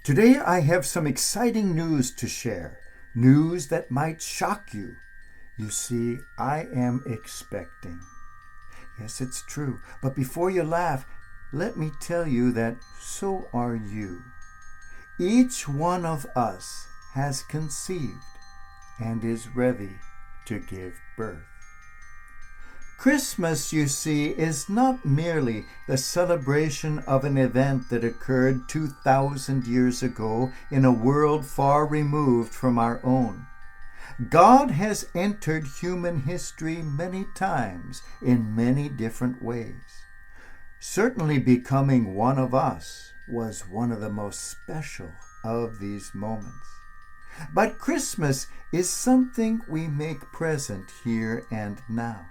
Today I have some exciting news to share, news that might shock you. You see, I am expecting. Yes, it's true, but before you laugh, let me tell you that so are you. Each one of us has conceived and is ready to give birth. Christmas, you see, is not merely the celebration of an event that occurred 2,000 years ago in a world far removed from our own. God has entered human history many times in many different ways. Certainly becoming one of us was one of the most special of these moments. But Christmas is something we make present here and now.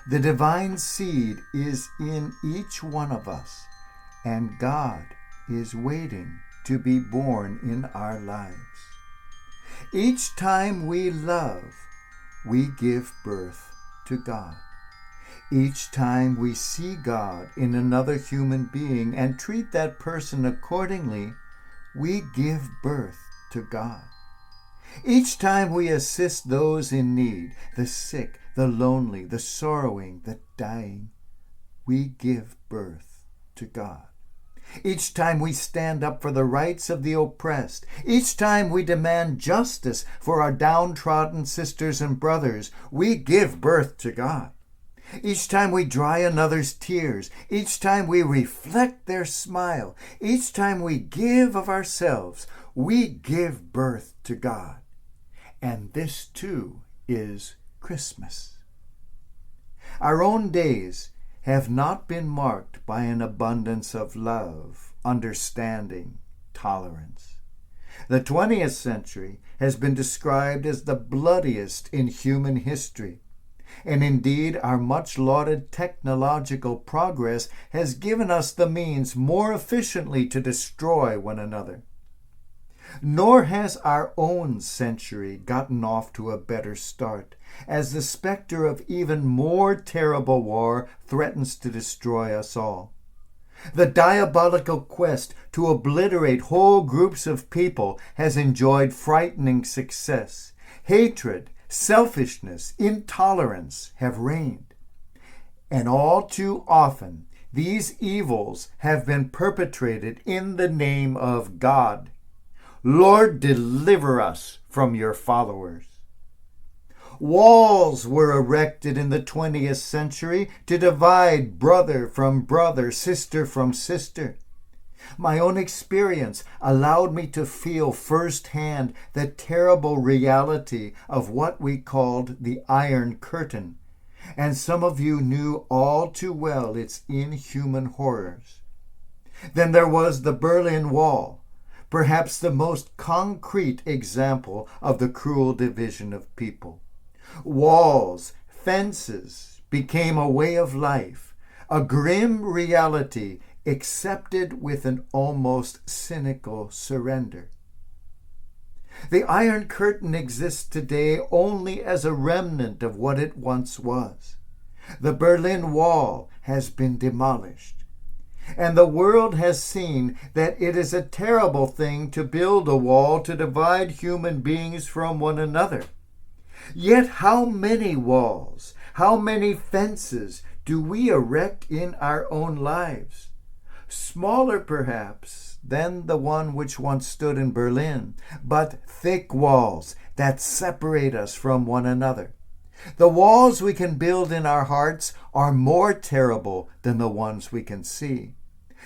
The divine seed is in each one of us, and God is waiting to be born in our lives. Each time we love, we give birth to God. Each time we see God in another human being and treat that person accordingly, we give birth to God. Each time we assist those in need, the sick, the lonely, the sorrowing, the dying, we give birth to God. Each time we stand up for the rights of the oppressed, each time we demand justice for our downtrodden sisters and brothers, we give birth to God. Each time we dry another's tears, each time we reflect their smile, each time we give of ourselves, we give birth to God. And this too is Christmas. Our own days have not been marked by an abundance of love, understanding, tolerance. The 20th century has been described as the bloodiest in human history. And indeed, our much-lauded technological progress has given us the means more efficiently to destroy one another. Nor has our own century gotten off to a better start, as the specter of even more terrible war threatens to destroy us all. The diabolical quest to obliterate whole groups of people has enjoyed frightening success. Hatred, selfishness, intolerance have reigned. And all too often, these evils have been perpetrated in the name of God. Lord, deliver us from your followers. Walls were erected in the 20th century to divide brother from brother, sister from sister. My own experience allowed me to feel firsthand the terrible reality of what we called the Iron Curtain, and some of you knew all too well its inhuman horrors. Then there was the Berlin Wall, perhaps the most concrete example of the cruel division of people. Walls, fences became a way of life, a grim reality accepted with an almost cynical surrender. The Iron Curtain exists today only as a remnant of what it once was. The Berlin Wall has been demolished. And the world has seen that it is a terrible thing to build a wall to divide human beings from one another. Yet how many walls, how many fences do we erect in our own lives? Smaller perhaps than the one which once stood in Berlin, but thick walls that separate us from one another. The walls we can build in our hearts are more terrible than the ones we can see.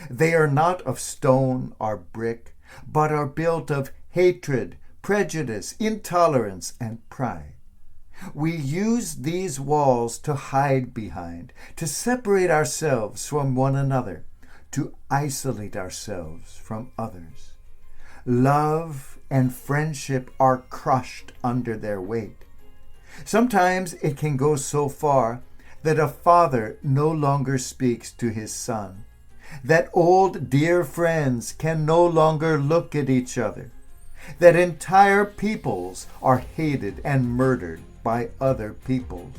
They are not of stone or brick, but are built of hatred, prejudice, intolerance, and pride. We use these walls to hide behind, to separate ourselves from one another, to isolate ourselves from others. Love and friendship are crushed under their weight. Sometimes it can go so far that a father no longer speaks to his son, that old dear friends can no longer look at each other, that entire peoples are hated and murdered by other peoples.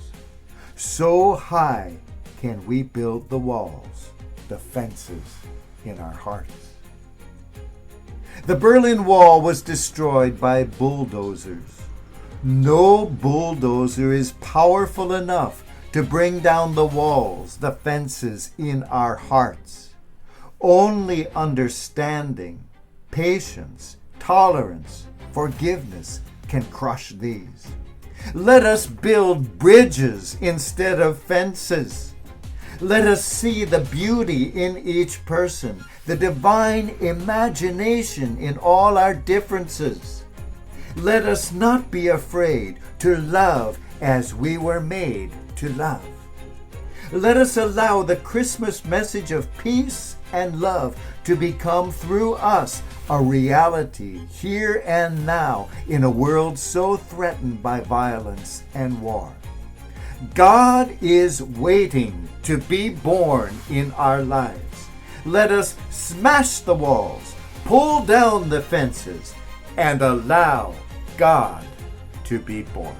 So high can we build the walls, the fences in our hearts. The Berlin Wall was destroyed by bulldozers. No bulldozer is powerful enough to bring down the walls, the fences in our hearts. Only understanding, patience, tolerance, forgiveness can crush these. Let us build bridges instead of fences. Let us see the beauty in each person, the divine imagination in all our differences. Let us not be afraid to love as we were made to love. Let us allow the Christmas message of peace and love to become through us a reality here and now in a world so threatened by violence and war. God is waiting to be born in our lives. Let us smash the walls, pull down the fences, and allow God to be born.